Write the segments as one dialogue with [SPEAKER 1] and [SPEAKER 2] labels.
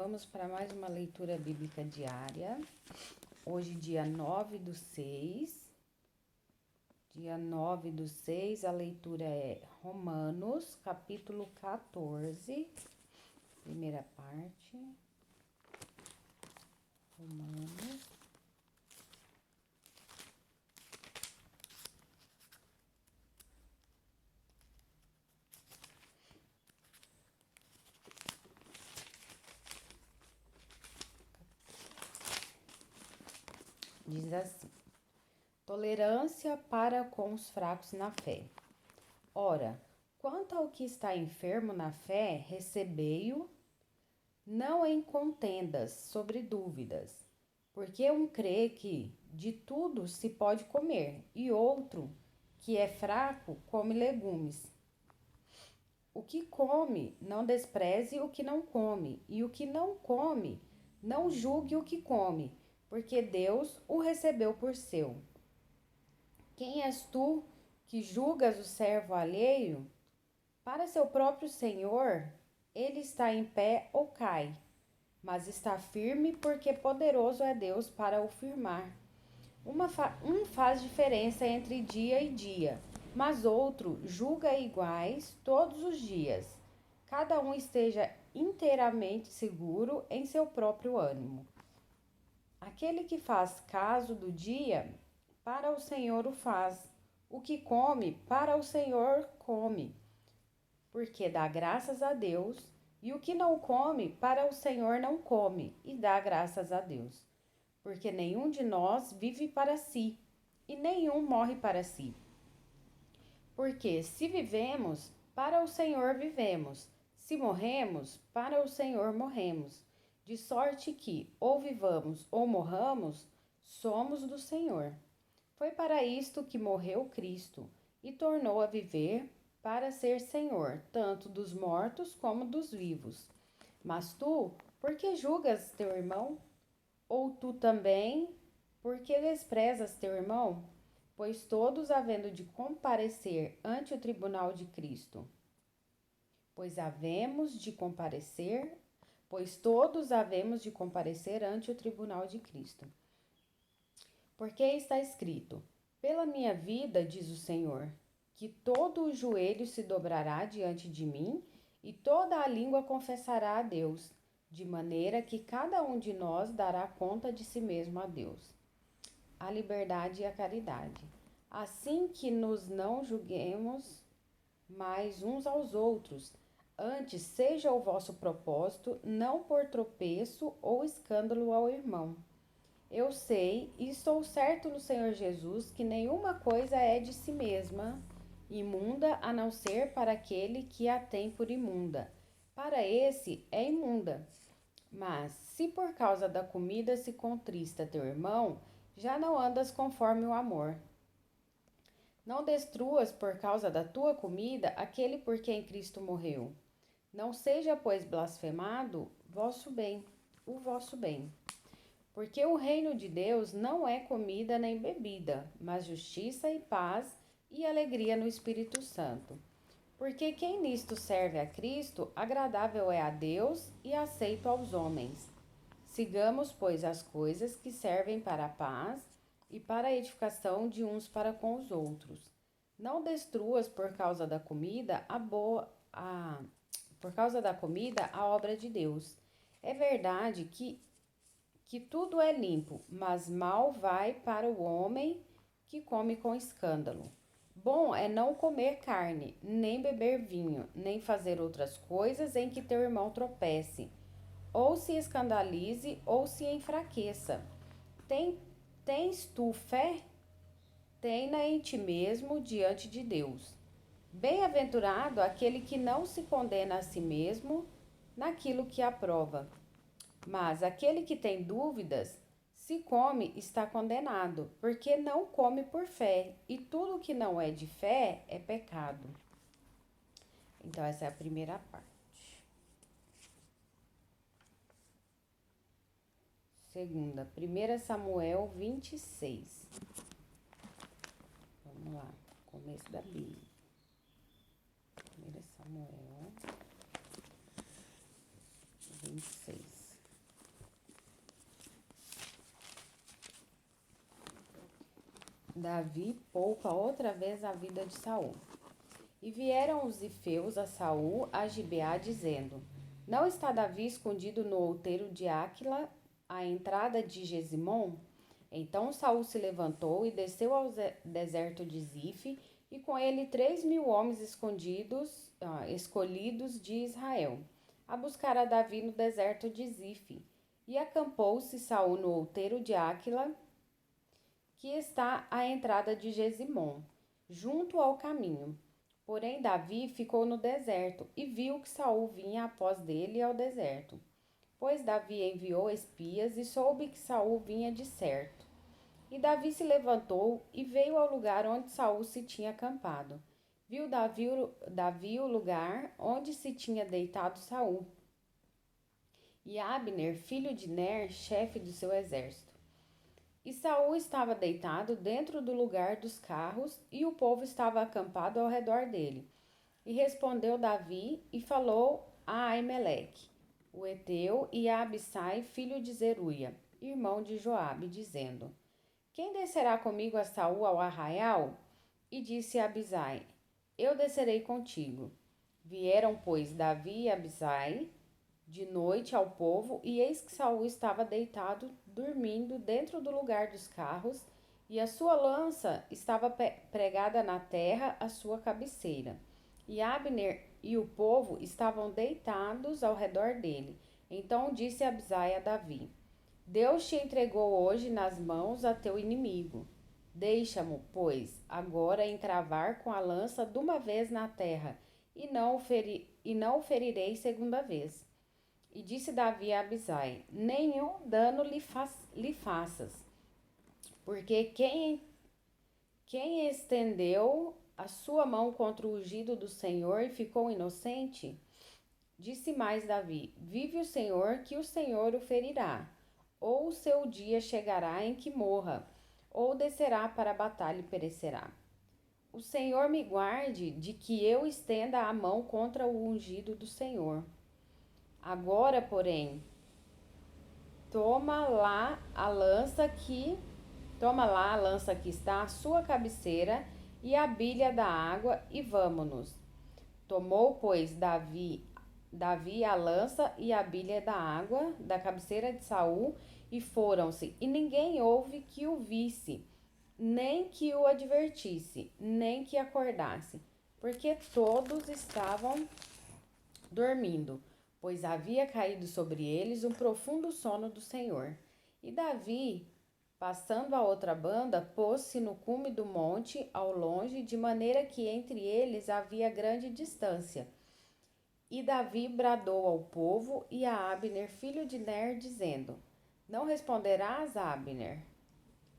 [SPEAKER 1] Vamos para mais uma leitura bíblica diária. Hoje, dia 9/6. Dia 9/6, a leitura é Romanos, capítulo 14, primeira parte. Romanos. Diz assim: tolerância para com os fracos na fé. Ora, quanto ao que está enfermo na fé, recebei-o, não em contendas sobre dúvidas, porque um crê que de tudo se pode comer, e outro, que é fraco, come legumes. O que come, não despreze o que não come, e o que não come, não julgue o que come, porque Deus o recebeu por seu. Quem és tu que julgas o servo alheio? Para seu próprio Senhor, ele está em pé ou cai, mas está firme porque poderoso é Deus para o firmar. Um faz diferença entre dia e dia, mas outro julga iguais todos os dias. Cada um esteja inteiramente seguro em seu próprio ânimo. Aquele que faz caso do dia, para o Senhor o faz. O que come, para o Senhor come, porque dá graças a Deus. E o que não come, para o Senhor não come, e dá graças a Deus. Porque nenhum de nós vive para si, e nenhum morre para si. Porque se vivemos, para o Senhor vivemos, se morremos, para o Senhor morremos. De sorte que, ou vivamos ou morramos, somos do Senhor. Foi para isto que morreu Cristo, e tornou a viver, para ser Senhor, tanto dos mortos como dos vivos. Mas tu, por que julgas teu irmão? Ou tu também, por que desprezas teu irmão? Pois todos havendo de comparecer ante o tribunal de Cristo. Pois todos havemos de comparecer ante o tribunal de Cristo. Porque está escrito: pela minha vida, diz o Senhor, que todo o joelho se dobrará diante de mim e toda a língua confessará a Deus, de maneira que cada um de nós dará conta de si mesmo a Deus. A liberdade e a caridade. Assim que nos não julguemos mais uns aos outros, antes seja o vosso propósito não por tropeço ou escândalo ao irmão. Eu sei e estou certo no Senhor Jesus que nenhuma coisa é de si mesma imunda a não ser para aquele que a tem por imunda. Para esse é imunda. Mas se por causa da comida se contrista teu irmão, já não andas conforme o amor. Não destruas por causa da tua comida aquele por quem Cristo morreu. Não seja, pois, blasfemado o vosso bem. Porque o reino de Deus não é comida nem bebida, mas justiça e paz e alegria no Espírito Santo. Porque quem nisto serve a Cristo, agradável é a Deus e aceito aos homens. Sigamos, pois, as coisas que servem para a paz e para a edificação de uns para com os outros. Não destruas por causa da comida a obra de Deus. É verdade que tudo é limpo, mas mal vai para o homem que come com escândalo. Bom é não comer carne, nem beber vinho, nem fazer outras coisas em que teu irmão tropece, ou se escandalize, ou se enfraqueça. Tens tu fé? Tem-na em ti mesmo diante de Deus. Bem-aventurado aquele que não se condena a si mesmo naquilo que aprova. Mas aquele que tem dúvidas, se come, está condenado, porque não come por fé, e tudo que não é de fé é pecado. Então, essa é a primeira parte. Segunda, 1 Samuel 26. Vamos lá, começo da Bíblia. 1 Samuel 26. Davi poupa outra vez a vida de Saul. E vieram os zifeus a Saul a Gibeá, dizendo: Não está Davi escondido no outeiro de Áquila, à entrada de Gesimom? Então Saul se levantou e desceu ao deserto de Zife, e com ele 3.000 homens escolhidos de Israel, a buscar a Davi no deserto de Zife. E acampou-se Saul no outeiro de Áquila, que está à entrada de Gesimom, junto ao caminho. Porém Davi ficou no deserto e viu que Saul vinha após dele ao deserto. Pois Davi enviou espias e soube que Saul vinha de certo. E Davi se levantou e veio ao lugar onde Saul se tinha acampado. Viu Davi o lugar onde se tinha deitado Saul, e Abner, filho de Ner, chefe do seu exército. E Saul estava deitado dentro do lugar dos carros, e o povo estava acampado ao redor dele. E respondeu Davi e falou a Aimeleque, o heteu, e a Abissai, filho de Zeruia, irmão de Joabe, dizendo: Quem descerá comigo a Saul ao arraial? E disse a Abisai: Eu descerei contigo. Vieram, pois, Davi e Abisai de noite ao povo, e eis que Saul estava deitado, dormindo, dentro do lugar dos carros, e a sua lança estava pregada na terra à sua cabeceira. E Abner e o povo estavam deitados ao redor dele. Então disse Abisai a Davi: Deus te entregou hoje nas mãos a teu inimigo. Deixa-mo, pois, agora encravar com a lança de uma vez na terra, e não o ferirei segunda vez. E disse Davi a Abisai: Nenhum dano lhe faças, porque quem estendeu a sua mão contra o ungido do Senhor e ficou inocente? Disse mais Davi: Vive o Senhor, que o Senhor o ferirá, ou o seu dia chegará em que morra, ou descerá para a batalha e perecerá. O Senhor me guarde de que eu estenda a mão contra o ungido do Senhor. Agora, porém, toma lá a lança que está à sua cabeceira e a bilha da água, e vamo-nos. Tomou, pois, Davi a lança e a bilha da água da cabeceira de Saul, e foram-se, e ninguém houve que o visse, nem que o advertisse, nem que acordasse, porque todos estavam dormindo, pois havia caído sobre eles um profundo sono do Senhor. E Davi, passando a outra banda, pôs-se no cume do monte, ao longe, de maneira que entre eles havia grande distância. E Davi bradou ao povo e a Abner, filho de Ner, dizendo: Não responderás, Abner?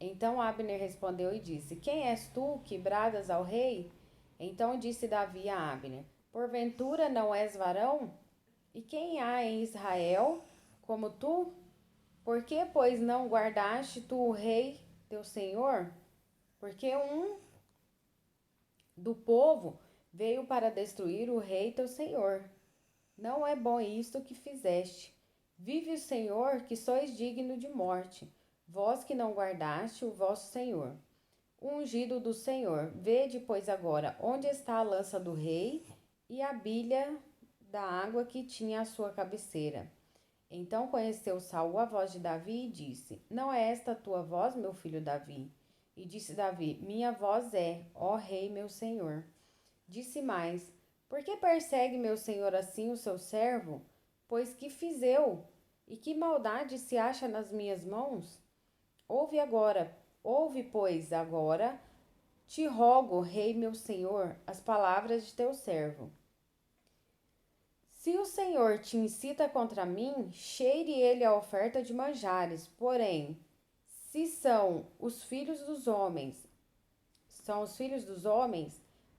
[SPEAKER 1] Então Abner respondeu e disse: Quem és tu que bradas ao rei? Então disse Davi a Abner: Porventura não és varão? E quem há em Israel como tu? Por que, pois, não guardaste tu o rei teu senhor? Porque um do povo veio para destruir o rei teu senhor. Não é bom isto que fizeste. Vive o Senhor, que sois digno de morte, vós que não guardaste o vosso Senhor. O ungido do Senhor, vede, pois, agora onde está a lança do rei e a bilha da água que tinha à sua cabeceira. Então conheceu Saul a voz de Davi e disse: Não é esta a tua voz, meu filho Davi? E disse Davi: Minha voz é, ó rei, meu senhor. Disse mais: Por que persegue meu senhor assim o seu servo? Pois que fiz eu? E que maldade se acha nas minhas mãos? Ouve, pois, agora, te rogo, rei meu senhor, as palavras de teu servo. Se o Senhor te incita contra mim, cheire ele a oferta de manjares. Porém, se são os filhos dos homens,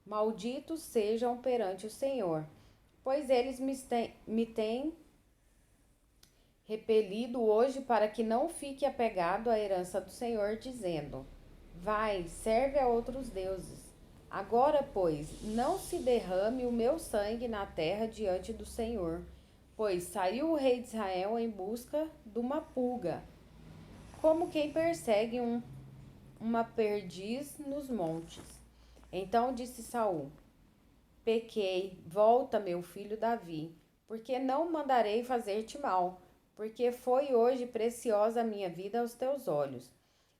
[SPEAKER 1] malditos sejam perante o Senhor, pois eles me têm repelido hoje para que não fique apegado à herança do Senhor, dizendo: Vai, serve a outros deuses. Agora, pois, não se derrame o meu sangue na terra diante do Senhor, pois saiu o rei de Israel em busca de uma pulga, como quem persegue um uma perdiz nos montes. Então disse Saul: Pequei, volta, meu filho Davi, porque não mandarei fazer-te mal, porque foi hoje preciosa a minha vida aos teus olhos.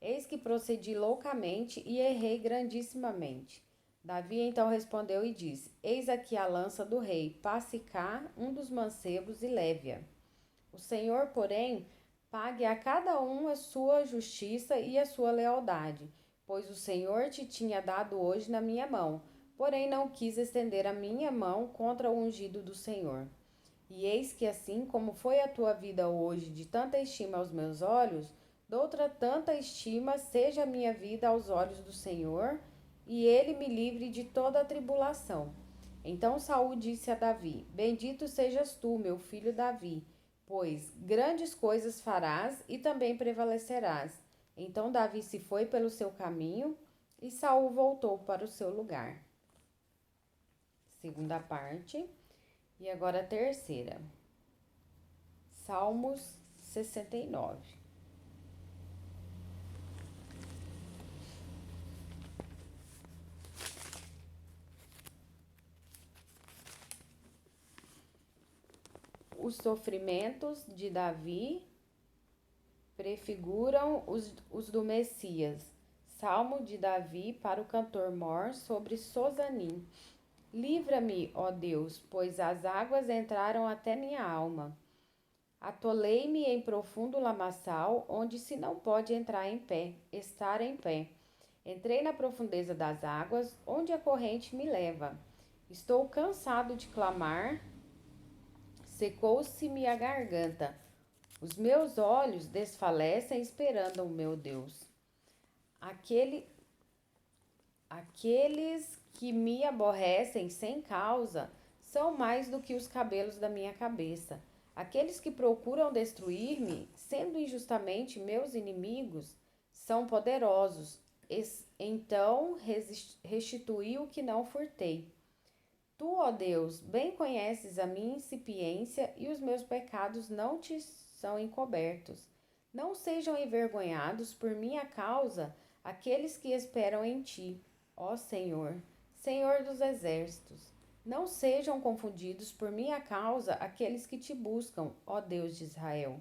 [SPEAKER 1] Eis que procedi loucamente e errei grandissimamente. Davi então respondeu e disse: Eis aqui a lança do rei, passe cá um dos mancebos e leve-a. O Senhor, porém, pague a cada um a sua justiça e a sua lealdade, pois o Senhor te tinha dado hoje na minha mão, porém não quis estender a minha mão contra o ungido do Senhor. E eis que assim como foi a tua vida hoje de tanta estima aos meus olhos, doutra tanta estima seja a minha vida aos olhos do Senhor, e ele me livre de toda a tribulação. Então Saul disse a Davi: Bendito sejas tu, meu filho Davi, pois grandes coisas farás e também prevalecerás. Então Davi se foi pelo seu caminho e Saul voltou para o seu lugar. Segunda parte. E agora a terceira. Salmos 69. Os sofrimentos de Davi prefiguram os do Messias. Salmo de Davi para o cantor mor sobre Sozanim. Livra-me, ó Deus, pois as águas entraram até minha alma. Atolei-me em profundo lamaçal, onde se não pode estar em pé. Entrei na profundeza das águas, onde a corrente me leva. Estou cansado de clamar, secou-se-me a garganta. Os meus olhos desfalecem esperando o meu Deus. Aqueles que me aborrecem sem causa são mais do que os cabelos da minha cabeça. Aqueles que procuram destruir-me, sendo injustamente meus inimigos, são poderosos. Então restituí o que não furtei. Tu, ó Deus, bem conheces a minha incipiência e os meus pecados não te são encobertos. Não sejam envergonhados por minha causa aqueles que esperam em ti, ó Senhor, Senhor dos exércitos. Não sejam confundidos por minha causa aqueles que te buscam, ó Deus de Israel.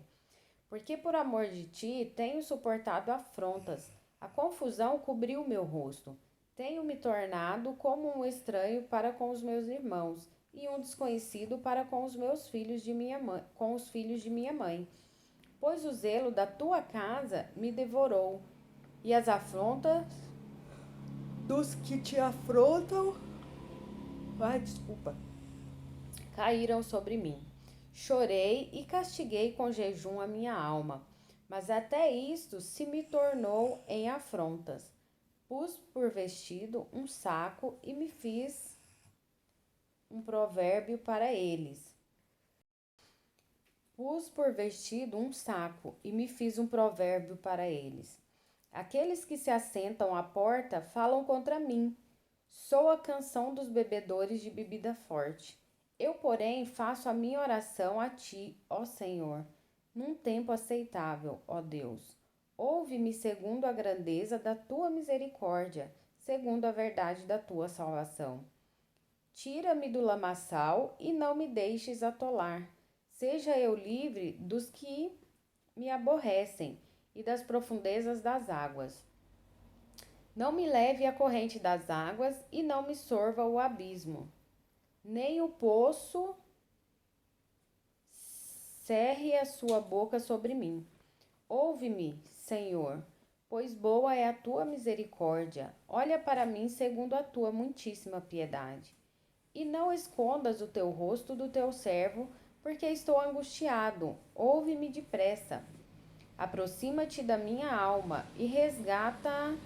[SPEAKER 1] Porque por amor de ti tenho suportado afrontas, a confusão cobriu meu rosto. Tenho me tornado como um estranho para com os meus irmãos e um desconhecido para com os meus filhos de minha mãe, com os filhos de minha mãe. Pois o zelo da tua casa me devorou, e as afrontas dos que te afrontam, caíram sobre mim. Chorei e castiguei com jejum a minha alma, mas até isto se me tornou em afrontas. Pus por vestido um saco e me fiz um provérbio para eles. Pus por vestido um saco e me fiz um provérbio para eles. Aqueles que se assentam à porta falam contra mim. Sou a canção dos bebedores de bebida forte. Eu, porém, faço a minha oração a ti, ó Senhor, num tempo aceitável, ó Deus. Ouve-me segundo a grandeza da tua misericórdia, segundo a verdade da tua salvação. Tira-me do lamaçal e não me deixes atolar. Seja eu livre dos que me aborrecem e das profundezas das águas. Não me leve à corrente das águas e não me sorva o abismo. Nem o poço cerre a sua boca sobre mim. Ouve-me, Senhor, pois boa é a tua misericórdia. Olha para mim segundo a tua muitíssima piedade. E não escondas o teu rosto do teu servo, porque estou angustiado. Ouve-me depressa. Aproxima-te da minha alma e resgata.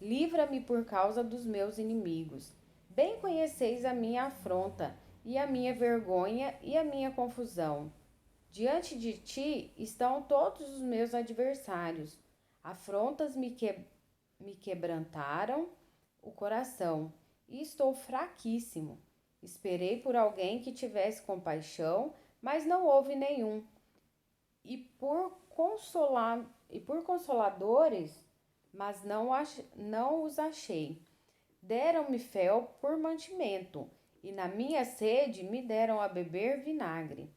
[SPEAKER 1] Livra-me por causa dos meus inimigos. Bem conheceis a minha afronta, e a minha vergonha e a minha confusão. Diante de ti estão todos os meus adversários. Afrontas me quebrantaram o coração, e estou fraquíssimo. Esperei por alguém que tivesse compaixão, mas não houve nenhum. E por e por consoladores, mas não os achei. Deram-me fel por mantimento, e na minha sede me deram a beber vinagre.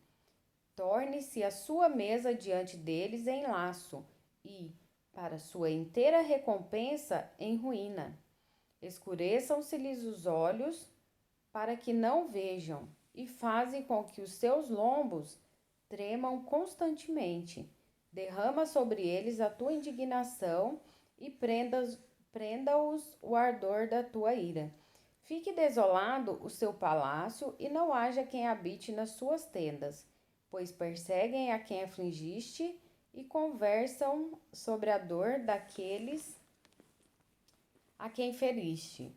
[SPEAKER 1] Torne-se a sua mesa diante deles em laço, e, para sua inteira recompensa, em ruína. Escureçam-se-lhes os olhos, para que não vejam, e fazem com que os seus lombos tremam constantemente. Derrama sobre eles a tua indignação e prenda-os o ardor da tua ira. Fique desolado o seu palácio e não haja quem habite nas suas tendas, pois perseguem a quem afligiste e conversam sobre a dor daqueles a quem feriste.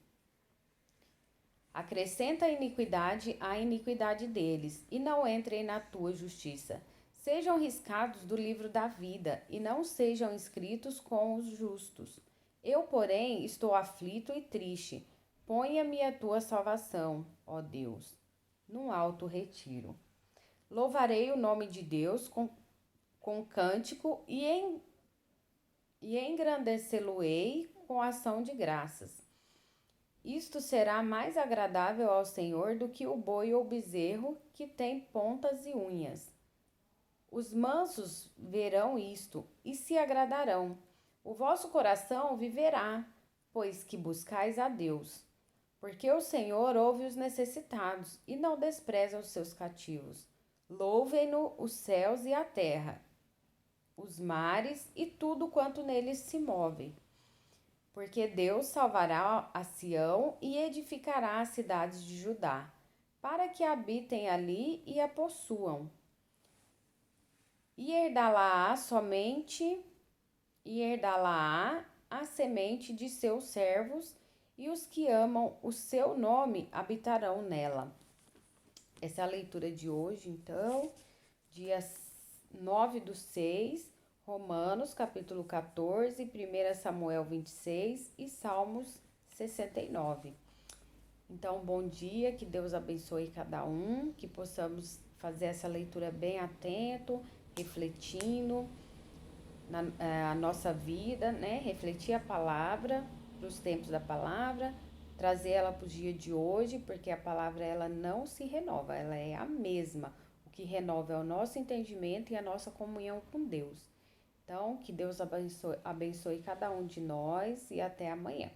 [SPEAKER 1] Acrescenta a iniquidade à iniquidade deles, e não entrem na tua justiça. Sejam riscados do livro da vida, e não sejam escritos com os justos. Eu, porém, estou aflito e triste. Ponha-me a tua salvação, ó Deus, num alto retiro. Louvarei o nome de Deus com cântico e engrandecê-lo-ei com ação de graças. Isto será mais agradável ao Senhor do que o boi ou bezerro que tem pontas e unhas. Os mansos verão isto e se agradarão. O vosso coração viverá, pois que buscais a Deus. Porque o Senhor ouve os necessitados e não despreza os seus cativos. Louvem-no os céus e a terra, os mares e tudo quanto neles se move. Porque Deus salvará a Sião e edificará as cidades de Judá, para que habitem ali e a possuam. E herdá-la-á a semente de seus servos, e os que amam o seu nome habitarão nela. Essa é a leitura de hoje, então, dia 9/6, Romanos, capítulo 14, 1 Samuel 26 e Salmos 69. Então, bom dia, que Deus abençoe cada um, que possamos fazer essa leitura bem atento, refletindo a nossa vida, né? Refletir a palavra para os tempos da palavra, trazer ela para o dia de hoje, porque a palavra ela não se renova, ela é a mesma. O que renova é o nosso entendimento e a nossa comunhão com Deus. Então, que Deus abençoe cada um de nós e até amanhã.